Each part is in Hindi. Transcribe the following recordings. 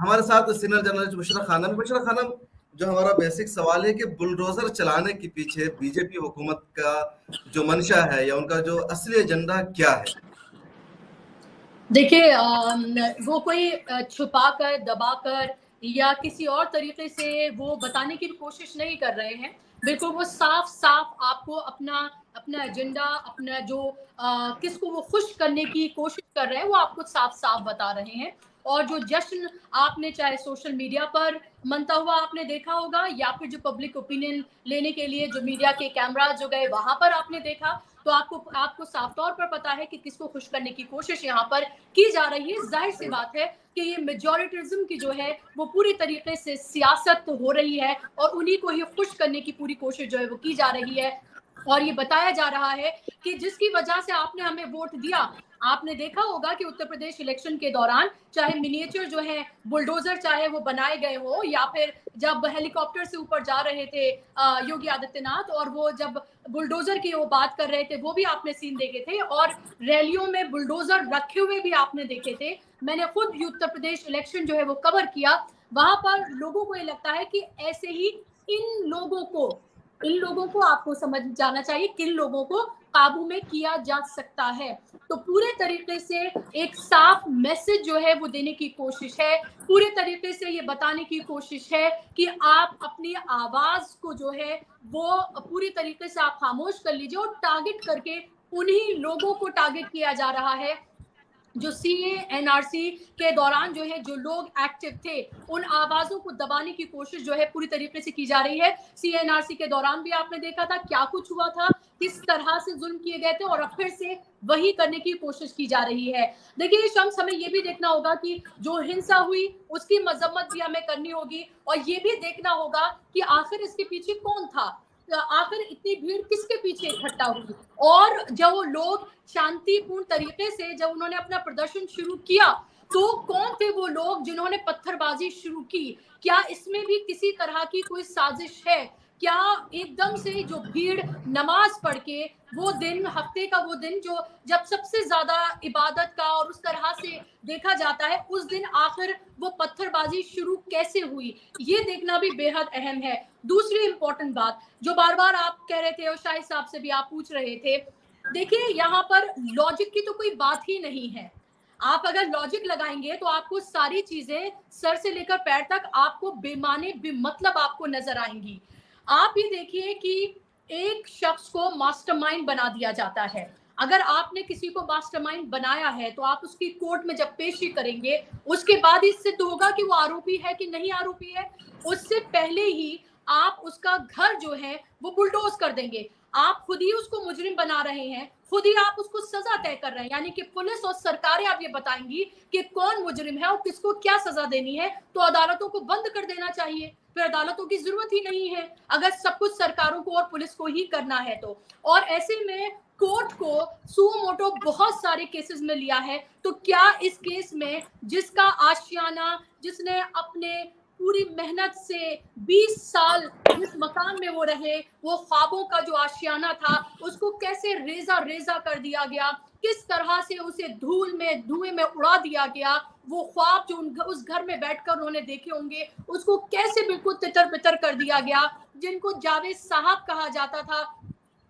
हमारे साथ सीनियर जर्नलिस्ट बुशरा खानम। बुशरा खानम, जो हमारा बेसिक सवाल है कि बुलडोजर चलाने के पीछे बीजेपी हुकूमत का जो मंशा है या उनका जो असली एजेंडा क्या है? देखिए, वो कोई छुपा कर, दबा कर या किसी और तरीके से वो बताने की कोशिश नहीं कर रहे हैं। बिल्कुल वो साफ-साफ आपको अपना अपना एजेंडा, अपना जो किसको वो खुश करने की कोशिश कर रहे हैं, वो आपको साफ-साफ बता रहे हैं। और जो जश्न आपने चाहे सोशल मीडिया पर मनता हुआ आपने देखा होगा या फिर जो पब्लिक ओपिनियन लेने के लिए जो मीडिया के कैमरा जो गए वहाँ पर आपने देखा, तो आपको आपको साफ तौर पर पता है कि किसको खुश करने की कोशिश यहाँ पर की जा रही है। जाहिर सी बात है कि ये मेजॉरिटिज्म की जो है वो पूरी तरीके से सियासत हो रही है और उन्हीं को ही खुश करने की पूरी कोशिश जो है वो की जा रही है। और ये बताया जा रहा है कि जिसकी वजह से आपने हमें वोट दिया, आपने देखा होगा कि उत्तर प्रदेश इलेक्शन के दौरान चाहे मिनिएचर जो है बुलडोजर चाहे वो बनाए गए हो या फिर जब हेलीकॉप्टर से ऊपर जा रहे थे योगी आदित्यनाथ और वो जब बुलडोजर की वो बात कर रहे थे, वो भी आपने सीन देखे थे और रैलियों में बुलडोजर रखे हुए भी आपने देखे थे। मैंने खुद उत्तर प्रदेश इलेक्शन जो है वो कवर किया। वहां पर लोगों को ये लगता है कि ऐसे ही इन लोगों को आपको समझ जाना चाहिए किन लोगों को काबू में किया जा सकता है। तो पूरे तरीके से एक साफ मैसेज जो है वो देने की कोशिश है, पूरे तरीके से ये बताने की कोशिश है कि आप अपनी आवाज को जो है वो पूरी तरीके से आप खामोश कर लीजिए और टारगेट करके उन्हीं लोगों को टारगेट किया जा रहा है जो सीए एनआरसी के दौरान जो है जो लोग एक्टिव थे, उन आवाजों को दबाने की कोशिश जो है पूरी तरीके से की जा रही है। सीए एनआरसी के दौरान भी आपने देखा था क्या कुछ हुआ था, किस तरह से जुल्म किए गए थे और अब फिर से वही करने की कोशिश की जा रही है। देखिए शम्स, हमें ये भी देखना होगा कि जो हिंसा हुई उसकी मजम्मत भी हमें करनी होगी और ये भी देखना होगा कि आखिर इसके पीछे कौन था, आखिर इतनी भीड़ किसके पीछे इकट्ठा हुई और जब वो लोग शांतिपूर्ण तरीके से जब उन्होंने अपना प्रदर्शन शुरू किया तो कौन थे वो लोग जिन्होंने पत्थरबाजी शुरू की। क्या इसमें भी किसी तरह की कोई साजिश है? क्या एकदम से जो भीड़ नमाज पढ़ के वो दिन, हफ्ते का वो दिन जो जब सबसे ज्यादा इबादत का और उस तरह से देखा जाता है, उस दिन आखिर वो पत्थरबाजी शुरू कैसे हुई, ये देखना भी बेहद अहम है। दूसरी इंपॉर्टेंट बात जो बार बार आप कह रहे थे और शाहिद साहब से भी आप पूछ रहे थे, देखिए यहाँ पर लॉजिक की तो कोई बात ही नहीं है। आप अगर लॉजिक लगाएंगे तो आपको सारी चीजें सर से लेकर पैर तक आपको बेमाने बेमतलब आपको नजर आएंगी। आप ये देखिए कि एक शख्स को मास्टरमाइंड बना दिया जाता है। अगर आपने किसी को मास्टरमाइंड बनाया है तो आप उसकी कोर्ट में जब पेशी करेंगे उसके बाद ही सिद्ध होगा कि वो आरोपी है कि नहीं आरोपी है। उससे पहले ही आप उसका घर जो है वो बुलडोज कर देंगे। आप खुद ही उसको मुजरिम बना रहे हैं, खुद ही आप उसको सजा तय कर रहे हैं, यानी कि पुलिस और सरकारें आप ये बताएंगी कि कौन मुजरिम है और किसको क्या सजा देनी है। तो अदालतों को बंद कर देना चाहिए, फिर अदालतों की जरूरत ही नहीं है अगर सब कुछ सरकारों को और पुलिस को ही करना है तो। और ऐसे में कोर्ट को सुओ मोटो बहुत सारे केसेस में लिया है, तो क्या इस केस में जिसका आशियाना, जिसने अपने पूरी मेहनत से 20 साल जिस मकान में वो रहे, वो ख्वाबों का जो आशियाना था उसको कैसे रेजा रेजा कर दिया गया, किस तरह से उसे धूल में धुएं में उड़ा दिया गया। वो ख्वाब जो उस घर में बैठकर उन्होंने देखे होंगे उसको कैसे बिल्कुल तितर बितर कर दिया गया। जिनको जावेद साहब कहा जाता था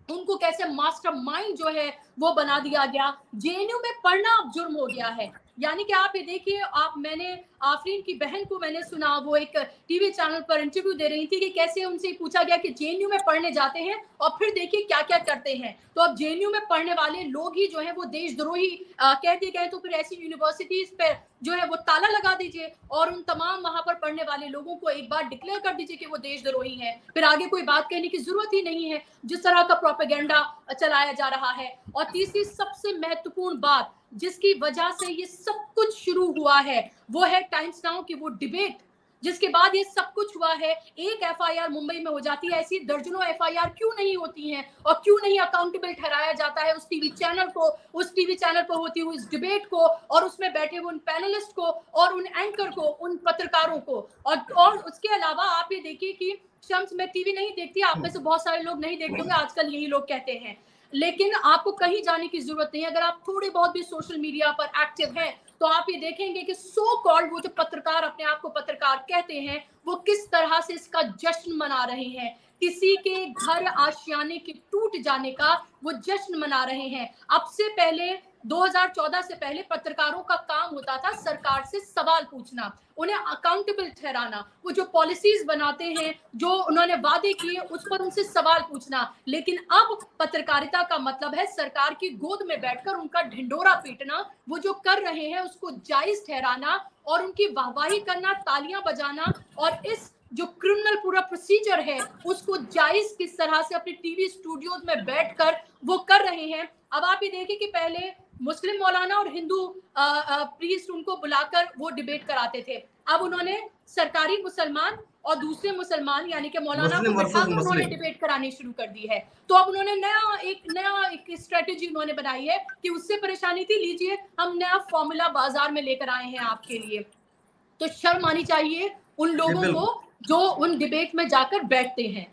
उनको कैसे मास्टरमाइंड जो है वो बना दिया गया। जेएनयू में पढ़ना अब जुर्म हो गया है, यानी कि आप ये देखिए, आप मैंने आफरीन की बहन को मैंने सुना, वो एक टीवी चैनल पर इंटरव्यू दे रही थी कि कैसे उनसे पूछा गया कि जेएनयू में पढ़ने जाते हैं और फिर देखिए क्या क्या करते हैं। तो अब जेएनयू में पढ़ने वाले लोग ही जो है वो देशद्रोही कह दिए गए, तो फिर ऐसी यूनिवर्सिटीज पे जो है वो ताला लगा दीजिए और उन तमाम वहां पर पढ़ने वाले लोगों को एक बार डिक्लेयर कर दीजिए कि वो देशद्रोही हैं, फिर आगे कोई बात कहने की जरूरत ही नहीं है जिस तरह का प्रोपेगेंडा चलाया जा रहा है। और तीसरी सबसे महत्वपूर्ण बात जिसकी वजह से ये सब कुछ शुरू हुआ है वो है टाइम्स नाउ की वो डिबेट, जिसके बाद ये सब कुछ हुआ है। एक एफआईआर मुंबई में हो जाती है, ऐसी दर्जनों एफआईआर क्यों नहीं होती हैं और क्यों नहीं अकाउंटेबल ठहराया जाता है उस टीवी चैनल को, उस टीवी चैनल पर होती हुई इस डिबेट को और उसमें बैठे हुए उन पैनलिस्ट को और उन एंकर को, उन पत्रकारों को। और उसके अलावा आप ये देखिए कि शम्स, मैं टीवी नहीं देखती, आप में से बहुत सारे लोग नहीं देखते होंगे, आजकल यही लोग कहते हैं, लेकिन आपको कहीं जाने की जरूरत नहीं है। अगर आप थोड़े बहुत भी सोशल मीडिया पर एक्टिव हैं तो आप ये देखेंगे कि सो कॉल्ड वो जो पत्रकार अपने आप को पत्रकार कहते हैं, वो किस तरह से इसका जश्न मना रहे हैं। किसी के घर आशियाने के टूट जाने का वो जश्न मना रहे हैं। अब से पहले 2014 से पहले पत्रकारों का काम होता था सरकार से सवाल पूछना, उन्हें अकाउंटेबल ठहराना, वो जो पॉलिसीज बनाते हैं, जो उन्होंने वादे किए, उस पर उनसे सवाल पूछना। लेकिन अब पत्रकारिता का मतलब है सरकार की गोद में बैठकर उनका ढिंडोरा पीटना, वो जो कर रहे हैं उसको जायज ठहराना और उनकी वाहवाही करना, तालियां बजाना, और इस जो क्रिमिनल पूरा प्रोसीजर है उसको जायज किस तरह से अपने टीवी स्टूडियोज में बैठकर वो कर रहे हैं। अब आप ये देखिए कि पहले मुस्लिम मौलाना और हिंदू प्रीस्ट उनको बुलाकर वो डिबेट कराते थे। अब उन्होंने सरकारी मुसलमान और दूसरे मुसलमान यानी कि मौलाना को बिठाकर उन्होंने डिबेट करानी शुरू कर दी है। तो अब उन्होंने नया एक स्ट्रेटेजी उन्होंने बनाई है कि उससे परेशानी थी, लीजिए हम नया फॉर्मूला बाजार में लेकर आए हैं आपके लिए। तो शर्म आनी चाहिए उन लोगों को जो उन डिबेट में जाकर बैठते हैं।